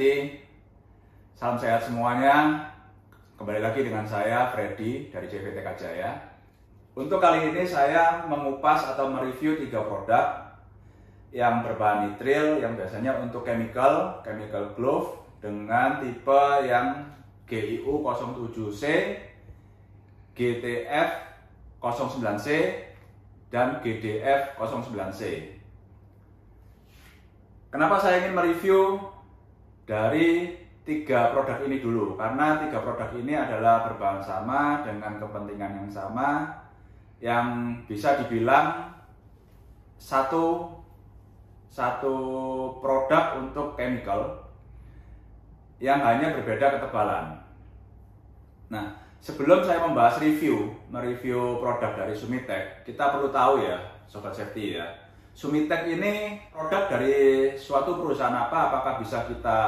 Safety. Salam sehat semuanya. Kembali lagi dengan saya Freddy dari CVTK Jaya. Untuk kali ini saya mengupas atau mereview 3 produk yang berbahan nitril yang biasanya untuk chemical glove dengan tipe yang GIU 07C, GTF 09C, dan GDF 09C. Kenapa saya ingin mereview dari 3 produk ini dulu? Karena 3 produk ini adalah berbahan sama dengan kepentingan yang sama, yang bisa dibilang satu produk untuk chemical yang hanya berbeda ketebalan. Nah, sebelum saya membahas mereview produk dari Sumitech, kita perlu tahu ya, Sobat Safety ya, Sumitech ini produk dari suatu perusahaan apa, apakah bisa kita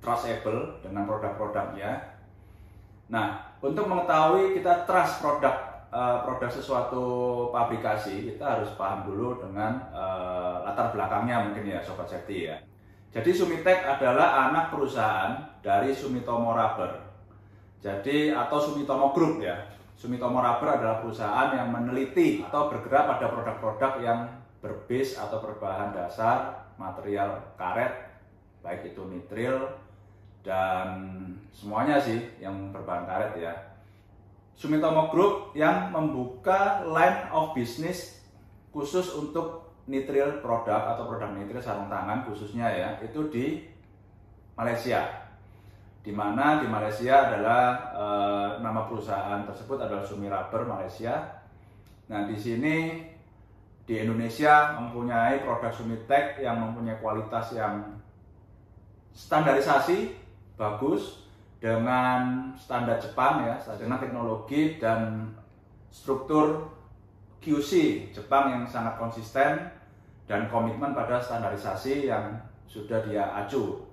trustable dengan produk-produknya. Nah, untuk mengetahui kita trust produk sesuatu pabrikasi, kita harus paham dulu dengan latar belakangnya mungkin ya, Sobat Safety ya. Jadi Sumitech adalah anak perusahaan dari Sumitomo Rubber. Jadi atau Sumitomo Group ya. Sumitomo Rubber adalah perusahaan yang meneliti atau bergerak pada produk-produk yang berbase atau berbahan dasar material karet, baik itu nitril dan semuanya sih yang berbahan karet ya. Sumitomo Group yang membuka line of business khusus untuk nitril produk atau produk nitril sarung tangan khususnya ya, itu di Malaysia. Di mana di Malaysia adalah nama perusahaan tersebut adalah Sumi Rubber Malaysia. Nah, di sini di Indonesia mempunyai produk Sumitech yang mempunyai kualitas yang standarisasi bagus dengan standar Jepang ya, dengan teknologi dan struktur QC Jepang yang sangat konsisten dan komitmen pada standarisasi yang sudah dia acu.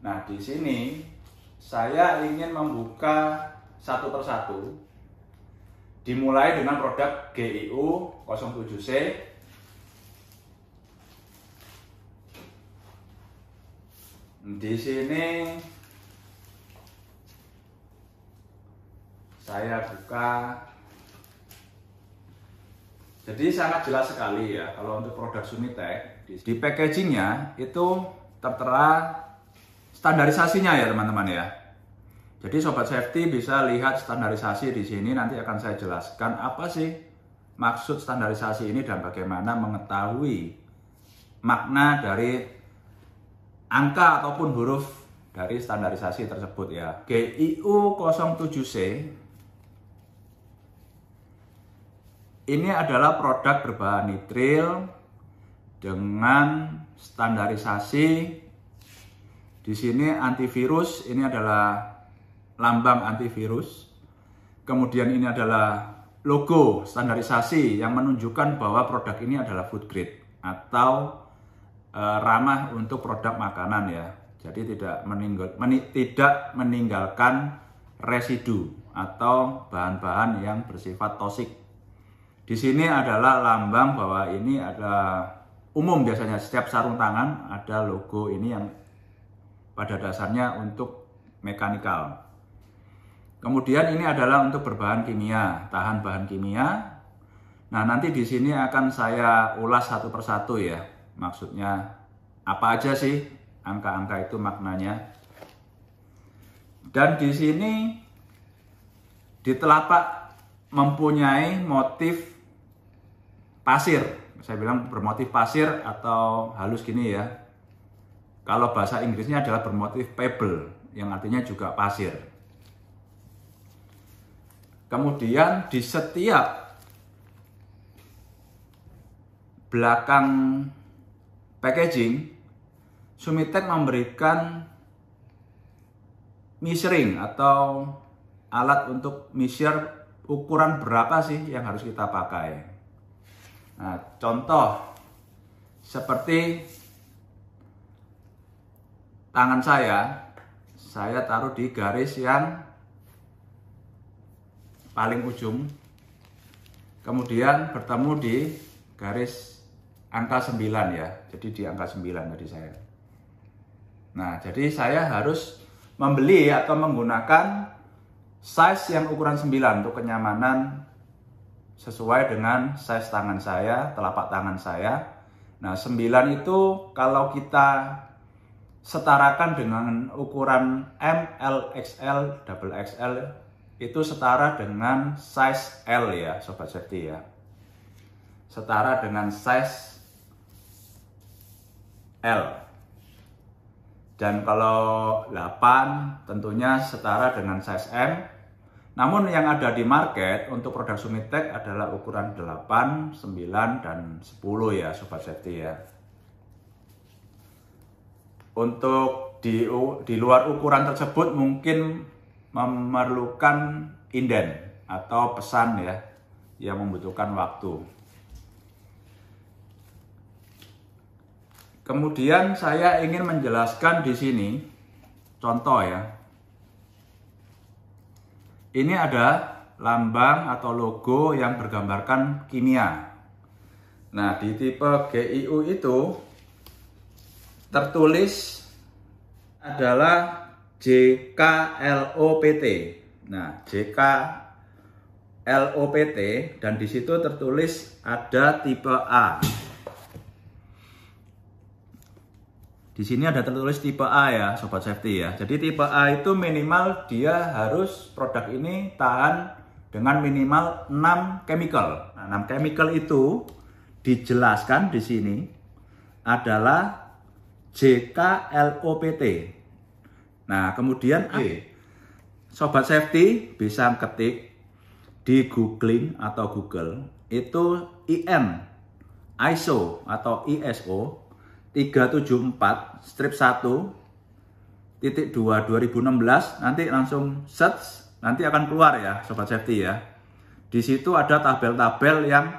Nah, di sini saya ingin membuka satu persatu. Dimulai dengan produk GIU 07C. Di sini saya buka. Jadi sangat jelas sekali ya kalau untuk produk Sumitech di packagingnya itu tertera standarisasinya ya teman-teman ya. Jadi Sobat Safety bisa lihat standarisasi di sini, nanti akan saya jelaskan apa sih maksud standarisasi ini dan bagaimana mengetahui makna dari angka ataupun huruf dari standarisasi tersebut ya. GIU 07C ini adalah produk berbahan nitril dengan standarisasi di sini antivirus, ini adalah lambang antivirus. Kemudian ini adalah logo standarisasi yang menunjukkan bahwa produk ini adalah food grade atau ramah untuk produk makanan ya. Jadi tidak meninggalkan residu atau bahan-bahan yang bersifat toksik. Di sini adalah lambang bahwa ini ada umum, biasanya setiap sarung tangan ada logo ini yang pada dasarnya untuk mekanikal. Kemudian ini adalah untuk berbahan kimia, tahan bahan kimia. Nah, nanti di sini akan saya ulas satu persatu ya. Maksudnya apa aja sih angka-angka itu maknanya. Dan di sini di telapak mempunyai motif pasir. Saya bilang bermotif pasir atau halus gini ya. Kalau bahasa Inggrisnya adalah bermotif pebble, yang artinya juga pasir. Kemudian di setiap belakang packaging, Sumitech memberikan measuring atau alat untuk measure ukuran berapa sih yang harus kita pakai. Nah, contoh seperti tangan saya taruh di garis yang paling ujung, kemudian bertemu di garis angka 9 ya, jadi di angka 9 tadi saya. Nah, jadi saya harus membeli atau menggunakan size yang ukuran 9 untuk kenyamanan sesuai dengan size tangan saya, telapak tangan saya. Nah, 9 itu kalau kita setarakan dengan ukuran M, L, XL, double XL itu setara dengan size L ya, Sobat Safety ya. Setara dengan size L. Dan kalau 8 tentunya setara dengan size M. Namun yang ada di market untuk produk Sumitec adalah ukuran 8, 9, dan 10 ya Sobat Safety ya. Untuk di luar ukuran tersebut mungkin memerlukan inden atau pesan ya yang membutuhkan waktu. Kemudian saya ingin menjelaskan di sini contoh ya. Ini ada lambang atau logo yang bergambarkan kimia. Nah, di tipe GIU itu tertulis adalah JKLOPT. Nah, JKLOPT dan di situ tertulis ada tipe A. Di sini ada tertulis tipe A ya, Sobat Safety ya. Jadi tipe A itu minimal dia harus produk ini tahan dengan minimal 6 chemical. Nah, 6 chemical itu dijelaskan di sini adalah JKLOPT. Nah, kemudian Sobat Safety bisa ketik di googling atau Google itu IN ISO atau ISO 374-1/2016 nanti langsung search, nanti akan keluar ya Sobat Safety ya. Di situ ada tabel-tabel yang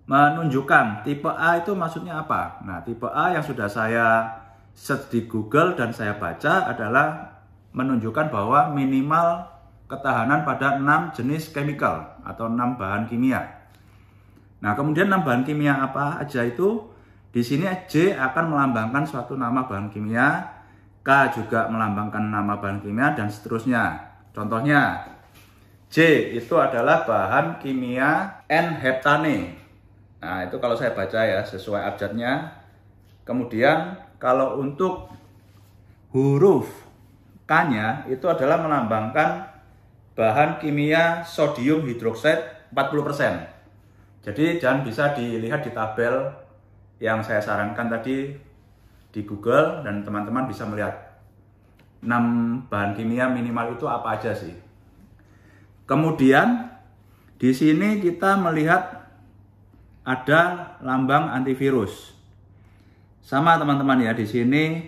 menunjukkan tipe A itu maksudnya apa. Nah, tipe A yang sudah saya search di Google dan saya baca adalah menunjukkan bahwa minimal ketahanan pada 6 jenis chemical atau 6 bahan kimia. Nah, kemudian 6 bahan kimia apa aja itu? Di sini J akan melambangkan suatu nama bahan kimia, K juga melambangkan nama bahan kimia, dan seterusnya. Contohnya, J itu adalah bahan kimia N-heptane. Nah, itu kalau saya baca ya, sesuai abjadnya. Kemudian, kalau untuk huruf K-nya, itu adalah melambangkan bahan kimia sodium hidroksida 40%. Jadi, jangan bisa dilihat di tabel yang saya sarankan tadi di Google, dan teman-teman bisa melihat 6 bahan kimia minimal itu apa aja sih. Kemudian di sini kita melihat ada lambang antivirus. Sama teman-teman ya, di sini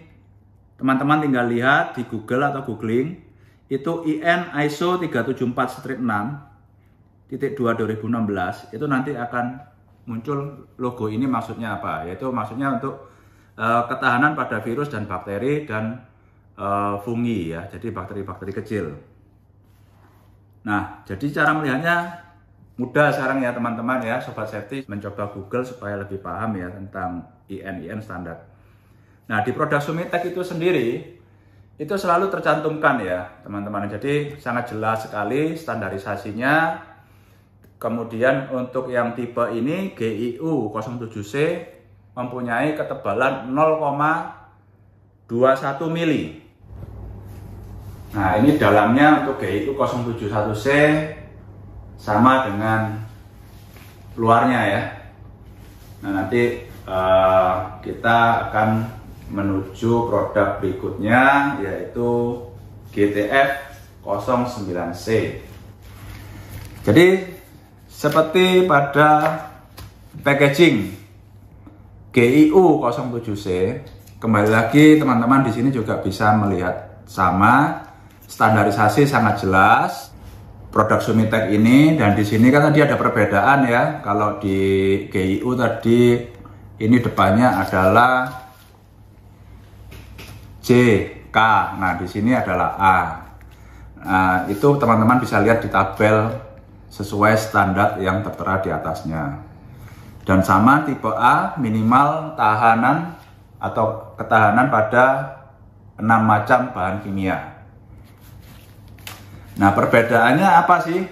teman-teman tinggal lihat di Google atau googling itu IN ISO 374-6/2016 itu nanti akan muncul logo ini maksudnya apa, yaitu maksudnya untuk ketahanan pada virus dan bakteri dan fungi ya, jadi bakteri-bakteri kecil. Nah, jadi cara melihatnya mudah sekarang ya teman-teman ya, Sobat Safety mencoba Google supaya lebih paham ya tentang IN standar. Nah, di produk Sumitec itu sendiri itu selalu tercantumkan ya teman-teman, jadi sangat jelas sekali standarisasinya. Kemudian untuk yang tipe ini GIU 07C mempunyai ketebalan 0,21 mili. Nah, ini dalamnya untuk GIU 071C sama dengan luarnya ya. Nah, nanti kita akan menuju produk berikutnya yaitu GTF 09C. Jadi seperti pada packaging GIU 07C, kembali lagi teman-teman di sini juga bisa melihat sama, standarisasi sangat jelas produk Sumitec ini, dan di sini kan tadi ada perbedaan ya. Kalau di GIU tadi ini depannya adalah J, K, nah di sini adalah A. Nah, itu teman-teman bisa lihat di tabel sesuai standar yang tertera di atasnya. Dan sama tipe A minimal tahanan atau ketahanan pada 6 macam bahan kimia. Nah, perbedaannya apa sih?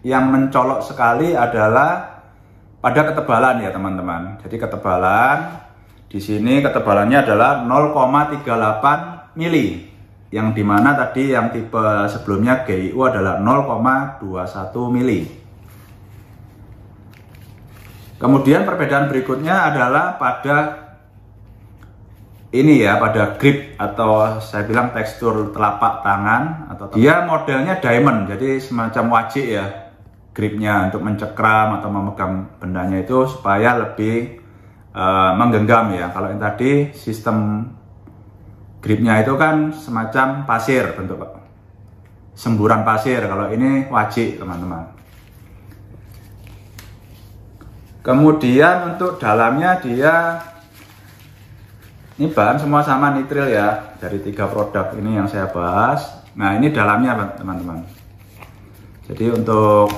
Yang mencolok sekali adalah pada ketebalan ya teman-teman. Jadi ketebalan di sini ketebalannya adalah 0,38 mili. Yang dimana tadi yang tipe sebelumnya GIU adalah 0,21 mili. Kemudian perbedaan berikutnya adalah pada ini ya, pada grip atau saya bilang tekstur telapak tangan, atau dia modelnya diamond, jadi semacam wajik ya gripnya untuk mencekram atau memegang bendanya itu supaya lebih menggenggam ya. Kalau yang tadi sistem gripnya itu kan semacam pasir, bentuk semburan pasir, kalau ini wajik teman-teman. Kemudian untuk dalamnya dia, ini bahan semua sama nitril ya, dari 3 produk ini yang saya bahas. Nah ini dalamnya teman-teman. Jadi untuk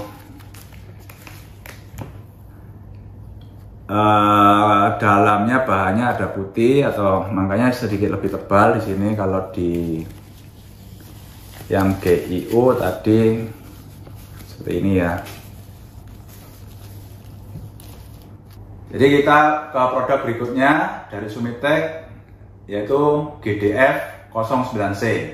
dalamnya bahannya ada putih, atau makanya sedikit lebih tebal di sini. Kalau di yang GIU tadi seperti ini ya. Jadi kita ke produk berikutnya dari Sumitec, yaitu GDF 09C.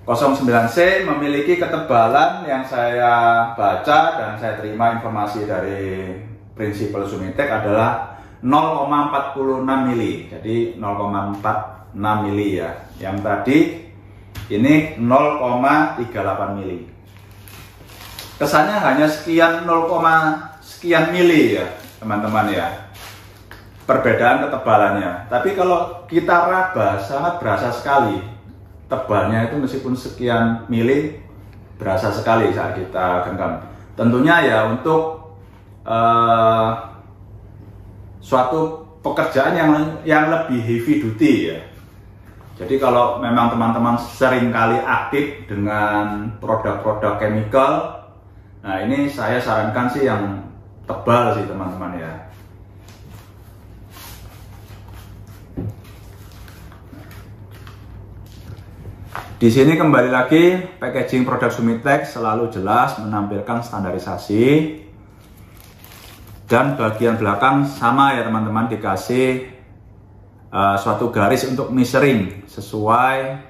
09C memiliki ketebalan yang saya baca dan saya terima informasi dari prinsipal Sumitec adalah 0,46 mili. Jadi 0,46 mili ya. Yang tadi ini 0,38 mili. Kesannya hanya sekian 0, sekian mili ya teman-teman ya, perbedaan ketebalannya. Tapi kalau kita raba sangat berasa sekali tebalnya itu, meskipun sekian mili berasa sekali saat kita genggam. Tentunya ya untuk suatu pekerjaan yang lebih heavy duty ya. Jadi kalau memang teman-teman sering kali aktif dengan produk-produk chemical, nah ini saya sarankan sih yang tebal sih teman-teman ya. Di sini kembali lagi packaging produk Sumitec selalu jelas menampilkan standarisasi, dan bagian belakang sama ya teman-teman, dikasih suatu garis untuk measuring sesuai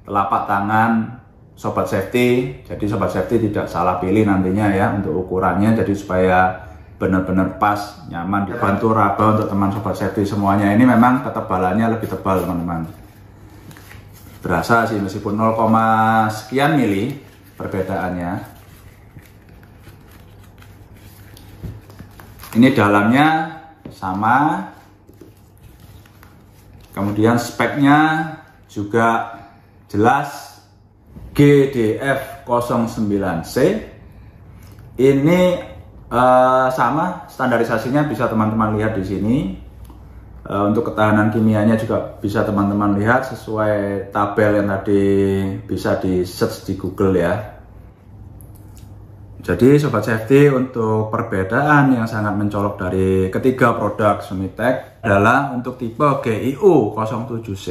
telapak tangan sobat safety. Jadi sobat safety tidak salah pilih nantinya ya untuk ukurannya, jadi supaya benar-benar pas, nyaman, dibantu raba untuk teman sobat safety semuanya. Ini memang ketebalannya lebih tebal teman-teman, berasa sih meskipun 0, sekian mili perbedaannya. Ini dalamnya sama, kemudian speknya juga jelas, GDF 09C ini sama standarisasinya, bisa teman-teman lihat di sini. Untuk ketahanan kimianya juga bisa teman-teman lihat sesuai tabel yang tadi bisa di search di Google ya. Jadi sobat safety, untuk perbedaan yang sangat mencolok dari ketiga produk Sumitec adalah untuk tipe GIU 07C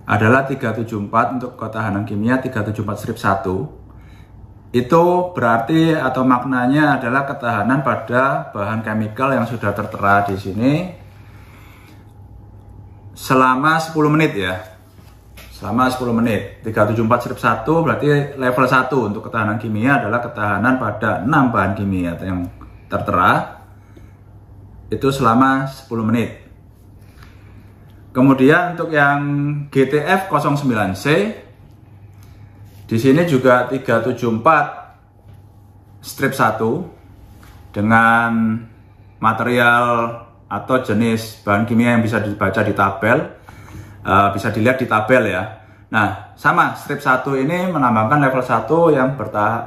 adalah 374 untuk ketahanan kimia, 374-1. Itu berarti atau maknanya adalah ketahanan pada bahan chemical yang sudah tertera di sini selama 10 menit ya. Selama 10 menit. 374-1 berarti level 1 untuk ketahanan kimia adalah ketahanan pada 6 bahan kimia yang tertera itu selama 10 menit. Kemudian untuk yang GTF 09C di sini juga 374 strip 1 dengan material atau jenis bahan kimia yang bisa dibaca di tabel, bisa dilihat di tabel ya. Nah, sama strip 1 ini menambahkan level 1 yang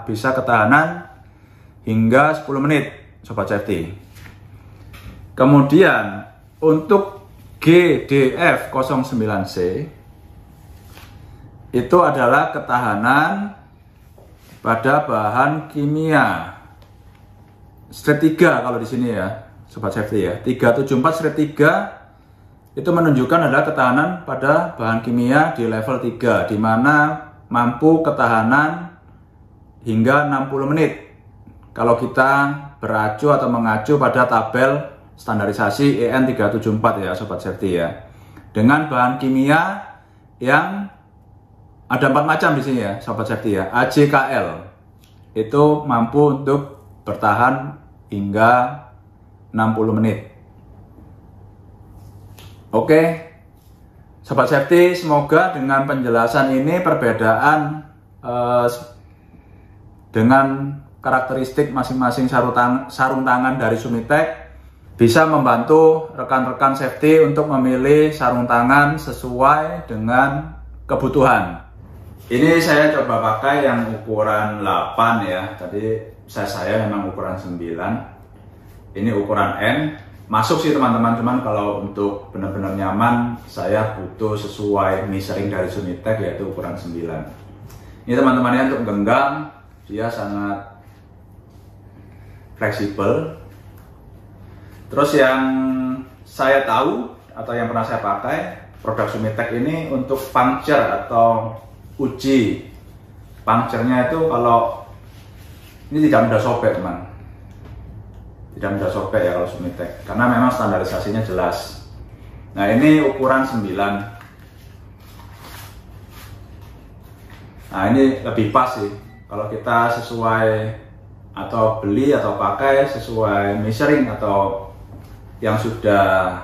bisa ketahanan hingga 10 menit sobat safety. Kemudian untuk GDF 09C itu adalah ketahanan pada bahan kimia strip 3 kalau di sini ya sobat safety ya. 374 strip 3 itu menunjukkan adalah ketahanan pada bahan kimia di level 3, di mana mampu ketahanan hingga 60 menit. Kalau kita beracu atau mengacu pada tabel standarisasi EN 374 ya Sobat Safety ya. Dengan bahan kimia yang ada 4 macam di sini ya Sobat Safety ya. AJKL itu mampu untuk bertahan hingga 60 menit. Oke, Sobat Safety, semoga dengan penjelasan ini perbedaan dengan karakteristik masing-masing sarung tangan dari Sumitech bisa membantu rekan-rekan safety untuk memilih sarung tangan sesuai dengan kebutuhan. Ini saya coba pakai yang ukuran 8 ya. Tadi saya memang ukuran 9. Ini ukuran N. Masuk sih teman-teman, cuman kalau untuk benar-benar nyaman saya butuh sesuai measuring dari Sumitech yaitu ukuran 9. Ini teman-teman ya, untuk genggam dia sangat fleksibel. Terus yang saya tahu atau yang pernah saya pakai produk Sumitech ini untuk puncture atau uji puncture-nya itu kalau ini tidak mudah sobek teman, tidak mudah sobek ya kalau Sumitech karena memang standarisasinya jelas. Nah ini ukuran 9. Nah ini lebih pas sih kalau kita sesuai atau beli atau pakai sesuai measuring atau yang sudah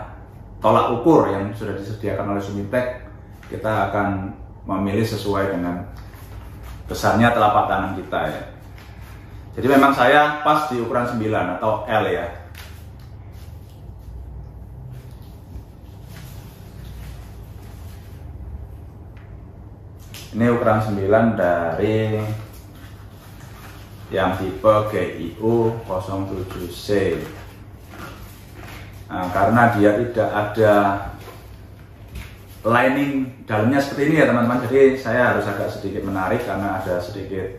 tolak ukur yang sudah disediakan oleh Sumitech, kita akan memilih sesuai dengan besarnya telapak tangan kita ya. Jadi memang saya pas di ukuran 9 atau L ya. Ini ukuran 9 dari yang tipe GIU 07C. Nah, karena dia tidak ada lining dalamnya seperti ini ya teman-teman, jadi saya harus agak sedikit menarik karena ada sedikit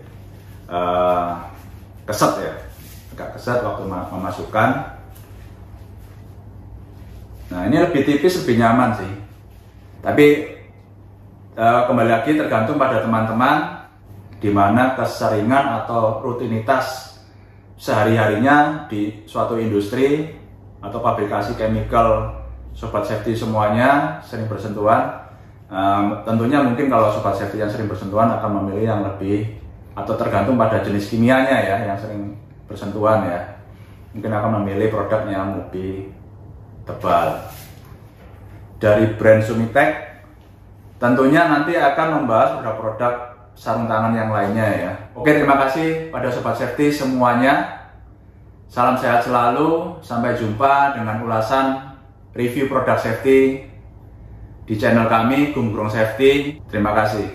keset ya, agak keset waktu memasukkan. Nah ini lebih tipis, lebih nyaman sih, tapi kembali lagi tergantung pada teman-teman di mana keseringan atau rutinitas sehari-harinya di suatu industri atau pabrikasi chemical Sobat Safety semuanya sering bersentuhan. Tentunya mungkin kalau Sobat Safety yang sering bersentuhan akan memilih yang lebih, atau tergantung pada jenis kimianya ya yang sering bersentuhan ya, mungkin akan memilih produk yang lebih tebal. Dari brand Sumitech tentunya nanti akan membahas produk-produk sarung tangan yang lainnya ya. Oke, terima kasih pada Sobat Safety semuanya. Salam sehat selalu, sampai jumpa dengan ulasan review produk safety di channel kami Gumbrong Safety. Terima kasih.